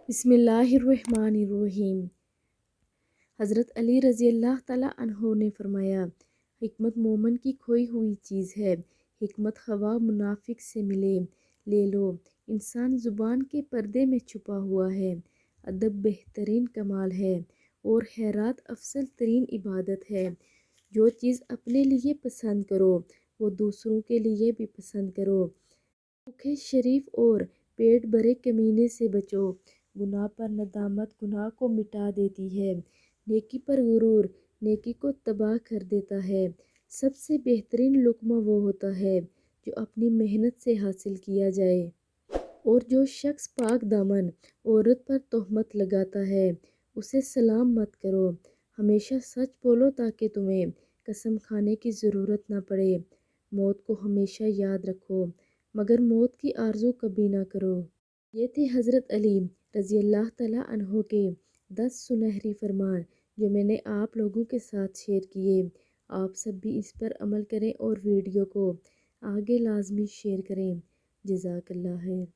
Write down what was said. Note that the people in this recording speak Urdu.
بسم اللہ الرحمن الرحیم۔ حضرت علی رضی اللہ تعالیٰ عنہ نے فرمایا، حکمت مومن کی کھوئی ہوئی چیز ہے، حکمت خواہ منافق سے ملے لے لو۔ انسان زبان کے پردے میں چھپا ہوا ہے۔ ادب بہترین کمال ہے اور خیرات افضل ترین عبادت ہے۔ جو چیز اپنے لیے پسند کرو وہ دوسروں کے لیے بھی پسند کرو۔ بھوکے شریف اور پیٹ بھرے کمینے سے بچو۔ گناہ پر ندامت گناہ کو مٹا دیتی ہے۔ نیکی پر غرور نیکی کو تباہ کر دیتا ہے۔ سب سے بہترین لقمہ وہ ہوتا ہے جو اپنی محنت سے حاصل کیا جائے۔ اور جو شخص پاک دامن عورت پر تہمت لگاتا ہے اسے سلام مت کرو۔ ہمیشہ سچ بولو تاکہ تمہیں قسم کھانے کی ضرورت نہ پڑے۔ موت کو ہمیشہ یاد رکھو مگر موت کی آرزو کبھی نہ کرو۔ یہ تھے حضرت علی رضی اللہ تعالیٰ عنہ کے 10 سنہری فرمان جو میں نے آپ لوگوں کے ساتھ شیئر کیے۔ آپ سب بھی اس پر عمل کریں اور ویڈیو کو آگے لازمی شیئر کریں۔ جزاک اللہ خیر۔